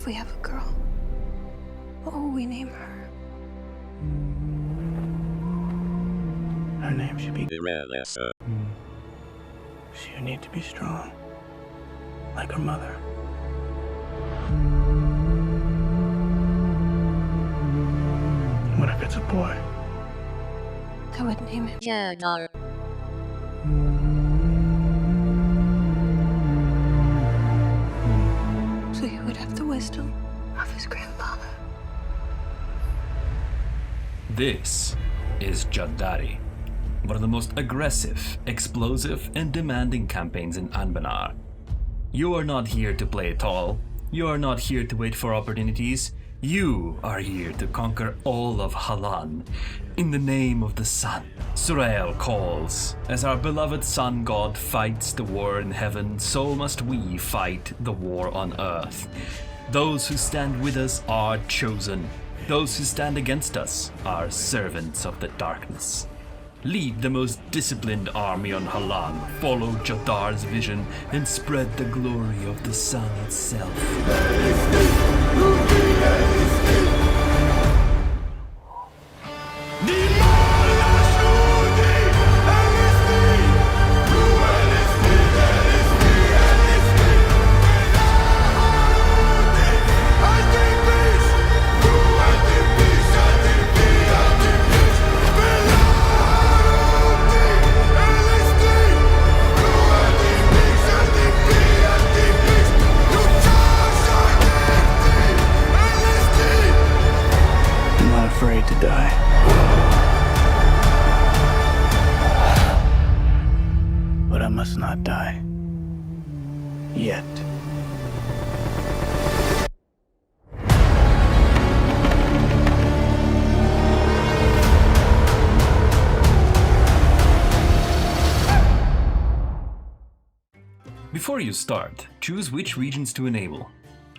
we have a girl, what will we name her? Her name should be Irelessa. She would need to be strong, like her mother. What if it's a boy? I would name him Jaddari. so he would have the wisdom of his grandfather. This is Jaddari, one of the most aggressive, explosive, and demanding campaigns in Anbennar. You are not here to play tall. You are not here to wait for opportunities. You are here to conquer all of Halann. In the name of the sun, Surael calls. As our beloved sun god fights the war in heaven, so must we fight the war on earth. Those who stand with us are chosen. Those who stand against us are servants of the darkness. Lead the most disciplined army on Halann, follow Jaddar's vision, and spread the glory of the sun itself. Afraid to die. But I must not die. Yet. Before you start, choose which regions to enable.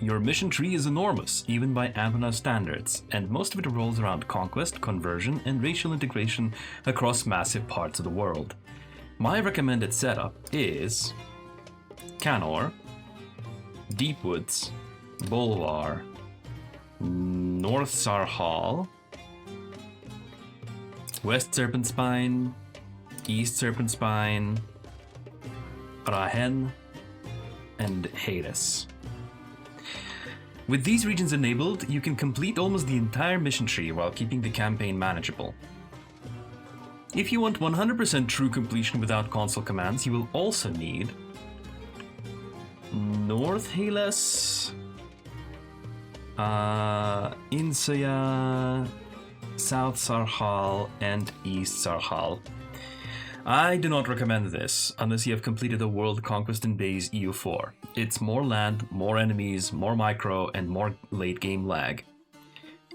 Your mission tree is enormous, even by Anbennar standards, and most of it revolves around conquest, conversion, and racial integration across massive parts of the world. My recommended setup is Canor, Deepwoods, Bulwar, North Sarhal, West Serpent Spine, East Serpent Spine, Rahen, and Hades. With these regions enabled, you can complete almost the entire mission tree while keeping the campaign manageable. If you want 100% true completion without console commands, you will also need North Hales, Insaya, South Sarhal, and East Sarhal. I do not recommend this unless you have completed the World Conquest in Base EU4. It's more land, more enemies, more micro, and more late game lag.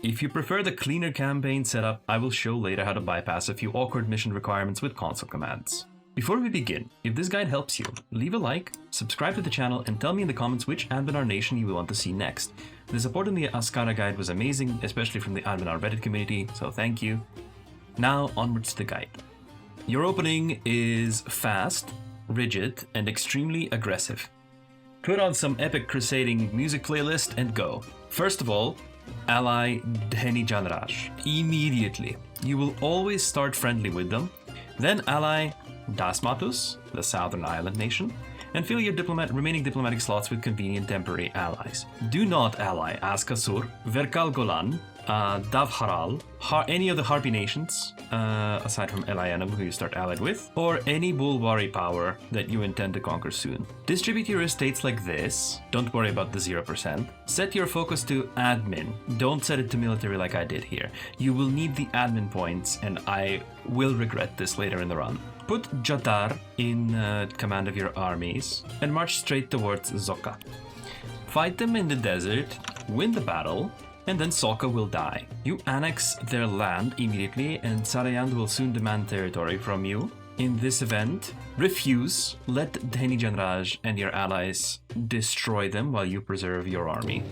If you prefer the cleaner campaign setup, I will show later how to bypass a few awkward mission requirements with console commands. Before we begin, if this guide helps you, leave a like, subscribe to the channel, and tell me in the comments which Anbennar nation you will want to see next. The support in the Askara guide was amazing, especially from the Anbennar Reddit community, so thank you. Now onwards to the guide. Your opening is fast, rigid, and extremely aggressive. Put on some epic crusading music playlist and go. First of all, ally Ghankedheni immediately. You will always start friendly with them. Then ally Dasmatus, the southern island nation, and fill your remaining diplomatic slots with convenient temporary allies. Do not ally Askasur, Verkal Golan, Davharal, any of the Harpy nations, aside from Elianum, who you start allied with, or any Bulwari power that you intend to conquer soon. Distribute your estates like this. Don't worry about the 0%. Set your focus to admin. Don't set it to military like I did here. You will need the admin points, and I will regret this later in the run. Put Jaddar in command of your armies, and march straight towards Zokka. Fight them in the desert, win the battle, and then Sokka will die. You annex their land immediately, and Sarayand will soon demand territory from you. In this event, refuse, let Deioderan and your allies destroy them while you preserve your army.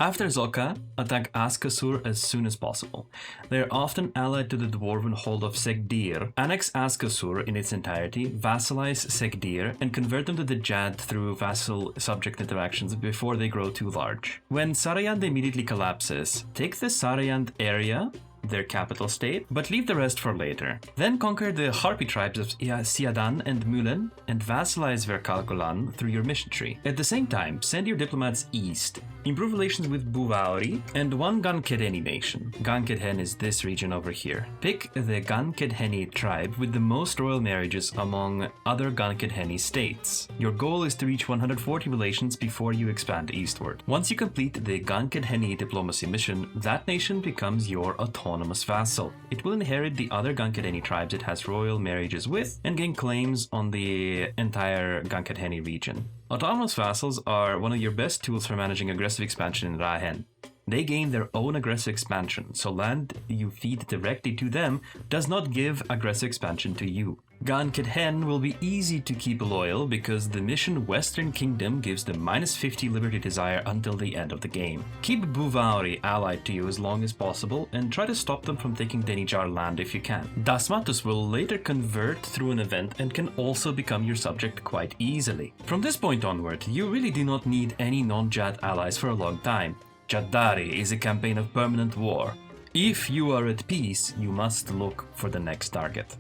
After Zolka, attack Askasur as soon as possible. They are often allied to the dwarven hold of Segdir. Annex Askasur in its entirety, vassalize Segdir, and convert them to the Jadd through vassal-subject interactions before they grow too large. When Sarayand immediately collapses, take the Sarayand area, their capital state, but leave the rest for later. Then conquer the Harpy tribes of Siadan and Mulen and vassalize Verkalkolan through your mission tree. At the same time, send your diplomats east. Improve relations with Bulwar and one Ghankedheni nation. Ghankedheni is this region over here. Pick the Ghankedheni tribe with the most royal marriages among other Ghankedheni states. Your goal is to reach 140 relations before you expand eastward. Once you complete the Ghankedheni diplomacy mission, that nation becomes your autonomous vassal. It will inherit the other Ghankedheni tribes it has royal marriages with and gain claims on the entire Ghankedheni region. Autonomous vassals are one of your best tools for managing aggressive expansion in Rahen. They gain their own aggressive expansion, so land you feed directly to them does not give aggressive expansion to you. Ghankedheni will be easy to keep loyal because the mission Western Kingdom gives them -50 liberty desire until the end of the game. Keep Bulwar allied to you as long as possible and try to stop them from taking Denijar land if you can. Dasmatus will later convert through an event and can also become your subject quite easily. From this point onward, you really do not need any non-Jadd allies for a long time. Jaddari is a campaign of permanent war. If you are at peace, you must look for the next target.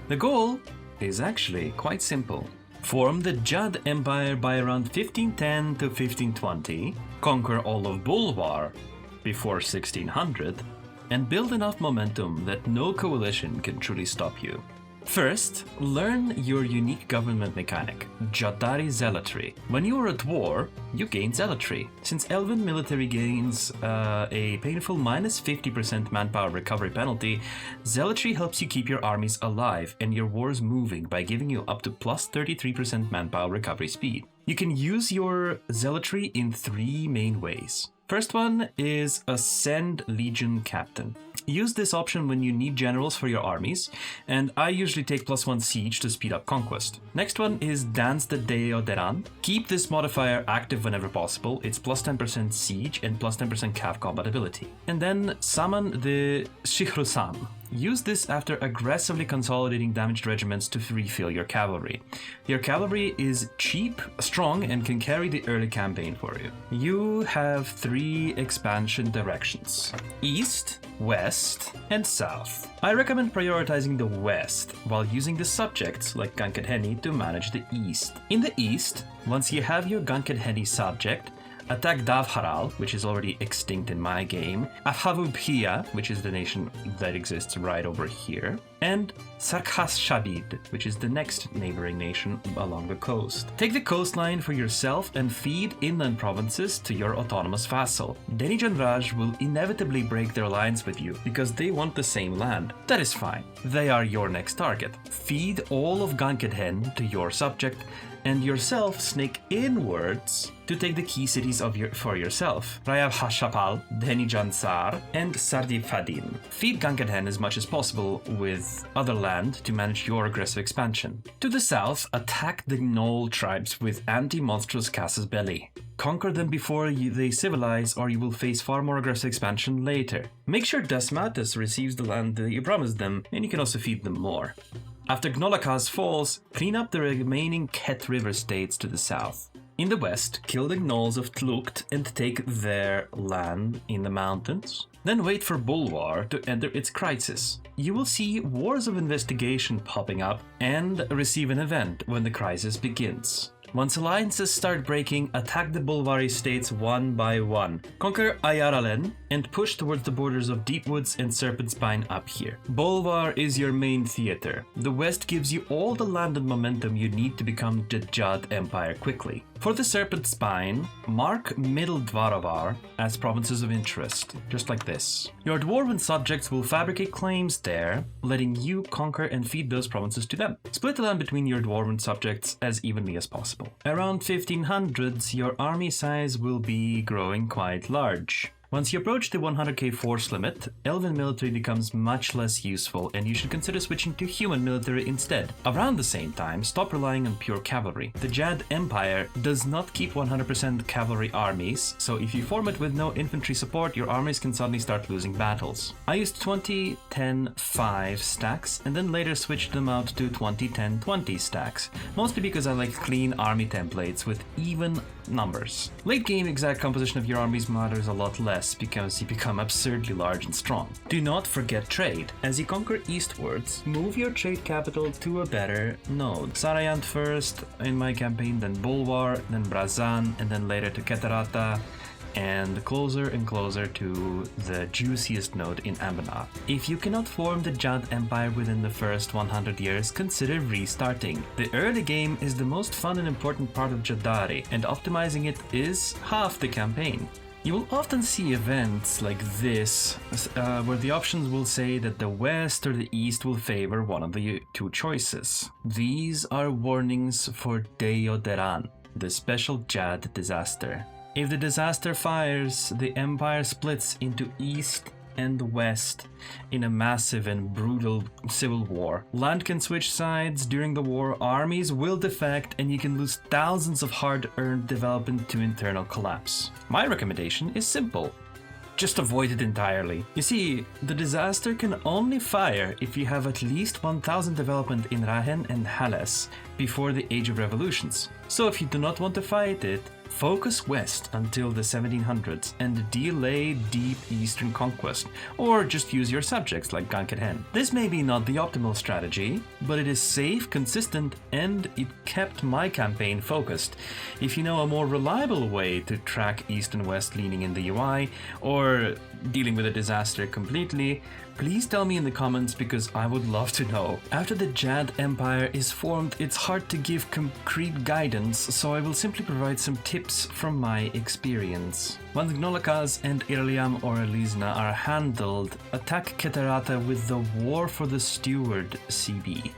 The goal is actually quite simple. Form the Jadd Empire by around 1510 to 1520, conquer all of Bulwar before 1600, and build enough momentum that no coalition can truly stop you. First, learn your unique government mechanic, Jaddari Zealotry. When you are at war, you gain Zealotry. Since Elven military gains a painful -50% manpower recovery penalty, Zealotry helps you keep your armies alive and your wars moving by giving you up to +33% manpower recovery speed. You can use your Zealotry in 3 main ways. First one is Ascend Legion Captain. Use this option when you need generals for your armies, and I usually take +1 siege to speed up conquest. Next one is Dance the Deioderan. Keep this modifier active whenever possible. It's +10% siege and +10% cav combat ability. And then summon the Shihrusan. Use this after aggressively consolidating damaged regiments to refill your cavalry. Your cavalry is cheap, strong, and can carry the early campaign for you. You have 3 expansion directions: east, west, and south. I recommend prioritizing the west while using the subjects like Ghankedheni to manage the east. In the east, once you have your Ghankedheni subject, attack Davharal, which is already extinct in my game, Afhavubhia, which is the nation that exists right over here, and Sarkhashadid, which is the next neighboring nation along the coast. Take the coastline for yourself and feed inland provinces to your autonomous vassal. Denijan Raj will inevitably break their alliance with you because they want the same land. That is fine. They are your next target. Feed all of Ghankedheni to your subject and yourself snake inwards to take the key cities for yourself: Rayav Hashapal, Denijansar, and Sardifadin. Feed Ghankedheni as much as possible with other land to manage your aggressive expansion. To the south, attack the Gnoll tribes with anti-monstrous Casus Belli. Conquer them before they civilize, or you will face far more aggressive expansion later. Make sure Dasmatus receives the land that you promised them, and you can also feed them more. After Gnolakas falls, clean up the remaining Ket River states to the south. In the west, kill the Gnolls of Tlukt and take their land in the mountains. Then wait for Bulwar to enter its crisis. You will see wars of investigation popping up and receive an event when the crisis begins. Once alliances start breaking, attack the Bulwari states one by one. Conquer Ayaralen and push towards the borders of Deepwoods and Serpent Spine up here. Bulwar is your main theater. The west gives you all the land and momentum you need to become the Jadd Empire quickly. For the Serpent Spine, mark Middle Dvarovar as provinces of interest, just like this. Your dwarven subjects will fabricate claims there, letting you conquer and feed those provinces to them. Split the land between your dwarven subjects as evenly as possible. Around 1500s, your army size will be growing quite large. Once you approach the 100k force limit, Elven military becomes much less useful and you should consider switching to human military instead. Around the same time, stop relying on pure cavalry. The Jadd Empire does not keep 100% cavalry armies, so if you form it with no infantry support, your armies can suddenly start losing battles. I used 20-10-5 stacks and then later switched them out to 20-10-20 stacks, mostly because I like clean army templates with even numbers. Late game exact composition of your armies matters a lot less because you become absurdly large and strong. Do not forget trade. As you conquer eastwards, move your trade capital to a better node. Sarayant first in my campaign, then Bulwar, then Brazan, and then later to Keterata, and closer and closer to the juiciest node in Anbennar. If you cannot form the Jadd Empire within the first 100 years, consider restarting. The early game is the most fun and important part of Jaddari, and optimizing it is half the campaign. You will often see events like this, where the options will say that the west or the east will favor one of the two choices. These are warnings for Deioderan, the special Jadd disaster. If the disaster fires, the empire splits into east and west in a massive and brutal civil war. Land can switch sides during the war, armies will defect, and you can lose thousands of hard-earned development to internal collapse. My recommendation is simple. Just avoid it entirely. You see, the disaster can only fire if you have at least 1000 development in Rahen and Halann before the Age of Revolutions. So if you do not want to fight it, focus west until the 1700s and delay deep eastern conquest, or just use your subjects like Ghankedheni. This may be not the optimal strategy, but it is safe, consistent, and it kept my campaign focused. If you know a more reliable way to track east and west leaning in the UI, or dealing with a disaster completely, please tell me in the comments because I would love to know. After the Jadd Empire is formed, it's hard to give concrete guidance, so I will simply provide some tips from my experience. Once Gnolakas and Irliam or Elisna are handled, attack Keterata with the War for the Steward CB.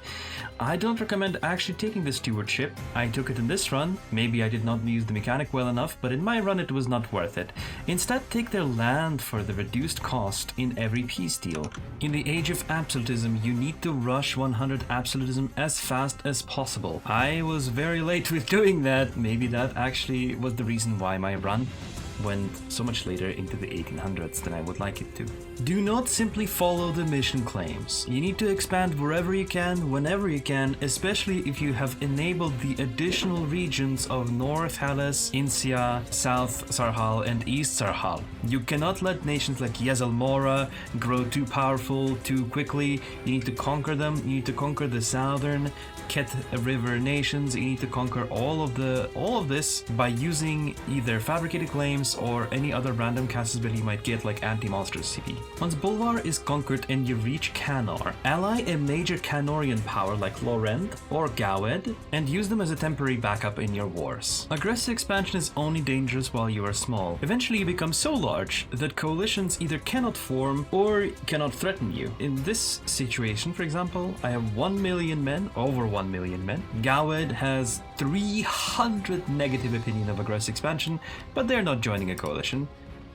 I don't recommend actually taking the stewardship. I took it in this run. Maybe I did not use the mechanic well enough, but in my run it was not worth it. Instead, take their land for the reduced cost in every peace deal. In the age of absolutism, you need to rush 100 absolutism as fast as possible. I was very late with doing that. Maybe that actually was the reason why my run went so much later into the 1800s than I would like it to. Do not simply follow the mission claims. You need to expand wherever you can, whenever you can, especially if you have enabled the additional regions of North Halann, Incia, South Sarhal, and East Sarhal. You cannot let nations like Yezalmora grow too powerful too quickly. You need to conquer them. You need to conquer the southern Ket River nations. You need to conquer all of this by using either fabricated claims or any other random cast ability you might get, like anti-monsters CP. Once Bulwar is conquered and you reach Canor, ally a major Canorian power like Lorend or Gawed and use them as a temporary backup in your wars. Aggressive expansion is only dangerous while you are small. Eventually you become so large that coalitions either cannot form or cannot threaten you. In this situation, for example, I have 1 million men, over 1 million men. Gawed has 300 negative opinion of aggressive expansion, but they're not joining a coalition.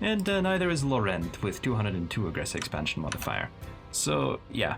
And neither is Lorend with 202 aggressive expansion modifier. So yeah.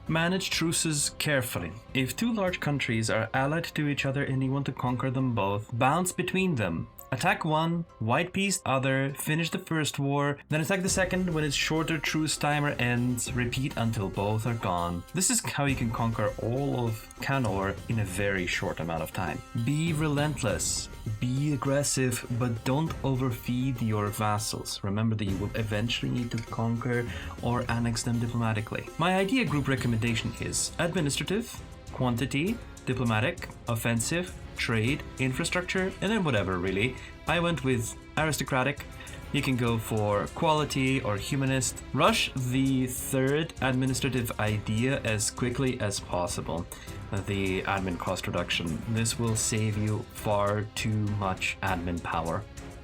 Manage truces carefully. If two large countries are allied to each other and you want to conquer them both, bounce between them. Attack one, white piece other, finish the first war, then attack the second when its shorter truce timer ends, repeat until both are gone. This is how you can conquer all of Canor in a very short amount of time. Be relentless, be aggressive, but don't overfeed your vassals. Remember that you will eventually need to conquer or annex them diplomatically. My idea group recommendation is administrative, quantity, diplomatic, offensive, trade, infrastructure, and then whatever really. I went with aristocratic. You can go for quality or humanist. Rush the third administrative idea as quickly as possible. The admin cost reduction. This will save you far too much admin power,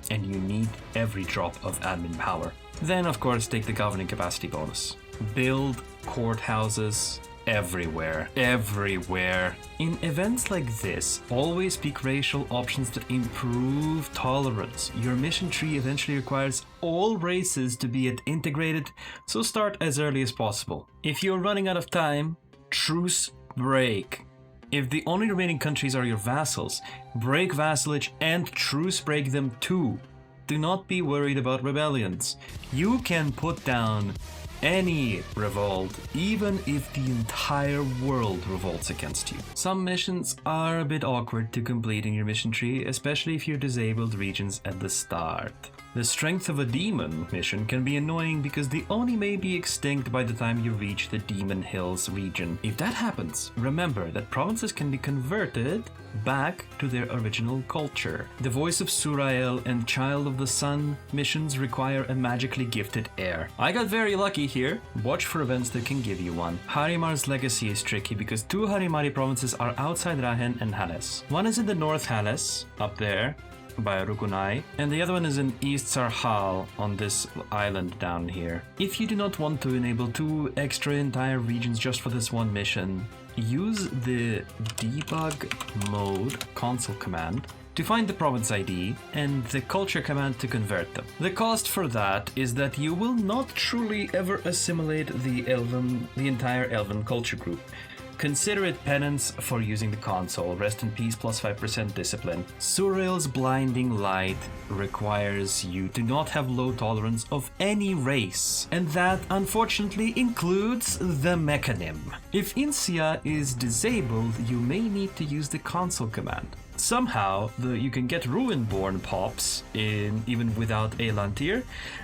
and you need every drop of admin power. Then of course take the governing capacity bonus. Build courthouses, everywhere. Everywhere. In events like this, always pick racial options that improve tolerance. Your mission tree eventually requires all races to be integrated, so start as early as possible. If you're running out of time, truce break. If the only remaining countries are your vassals, break vassalage and truce break them too. Do not be worried about rebellions. You can put down any revolt, even if the entire world revolts against you. Some missions are a bit awkward to complete in your mission tree, especially if you're disabled regions at the start. The Strength of a Demon mission can be annoying because the Oni may be extinct by the time you reach the Demon Hills region. If that happens, remember that provinces can be converted back to their original culture. The Voice of Surael and Child of the Sun missions require a magically gifted heir. I got very lucky here. Watch for events that can give you one. Harimar's legacy is tricky because two Harimari provinces are outside Rahen and Hales. One is in the North Hales, up there, by Rukunai, and the other one is in East Sarhal on this island down here. If you do not want to enable 2 extra entire regions just for this one mission, use the debug mode console command to find the province ID and the culture command to convert them. The cost for that is that you will not truly ever assimilate the entire Elven culture group. Consider it penance for using the console. Rest in peace, plus 5% discipline. Surael's blinding light requires you to not have low tolerance of any race, and that unfortunately includes the mechanim. If Incia is disabled, you may need to use the console command. Somehow, you can get Ruinborn pops even without Elantir,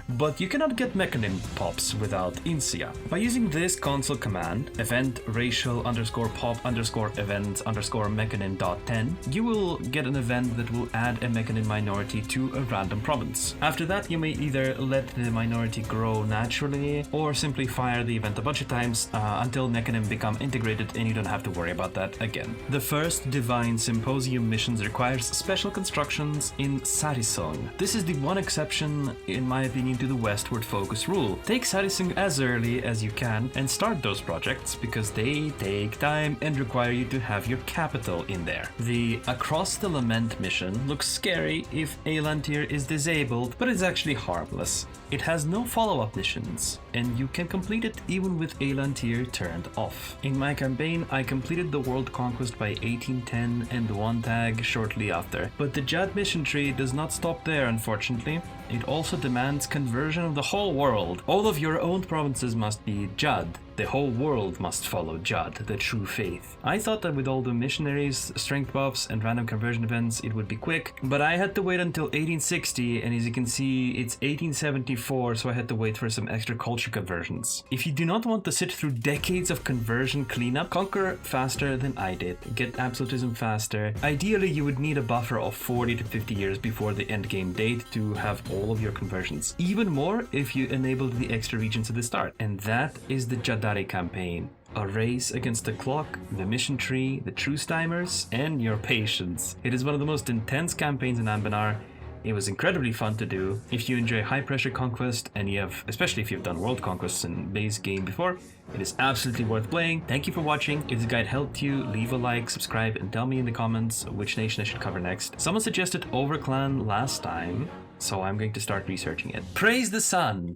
but you cannot get Mechanim pops without Incia. By using this console command, event racial _pop _event _mechanim.10, you will get an event that will add a Mechanim minority to a random province. After that, you may either let the minority grow naturally, or simply fire the event a bunch of times until Mechanim become integrated and you don't have to worry about that again. The first Divine Symposium mission requires special constructions in Sarisong. This is the one exception, in my opinion, to the westward focus rule. Take Sarisong as early as you can and start those projects because they take time and require you to have your capital in there. The Across the Lament mission looks scary if Elantir is disabled, but it's actually harmless. It has no follow-up missions, and you can complete it even with Elantir turned off. In my campaign, I completed the world conquest by 1810 and 1 tag shortly after, but the Jadd mission tree does not stop there, unfortunately. It also demands conversion of the whole world. All of your owned provinces must be Jadd. The whole world must follow Jadd, the true faith. I thought that with all the missionaries, strength buffs, and random conversion events, it would be quick, but I had to wait until 1860, and as you can see, it's 1874, so I had to wait for some extra culture conversions. If you do not want to sit through decades of conversion cleanup, conquer faster than I did. Get absolutism faster. Ideally, you would need a buffer of 40 to 50 years before the endgame date to have all of your conversions. Even more if you enabled the extra regions at the start, and that is the Jaddari campaign. A race against the clock, the mission tree, the truce timers, and your patience. It is one of the most intense campaigns in Anbennar. It was incredibly fun to do. If you enjoy high pressure conquest, and especially if you've done world conquests in base game before, it is absolutely worth playing. Thank you for watching. If this guide helped you, leave a like, subscribe, and tell me in the comments which nation I should cover next. Someone suggested Overclan last time, so I'm going to start researching it. Praise the sun!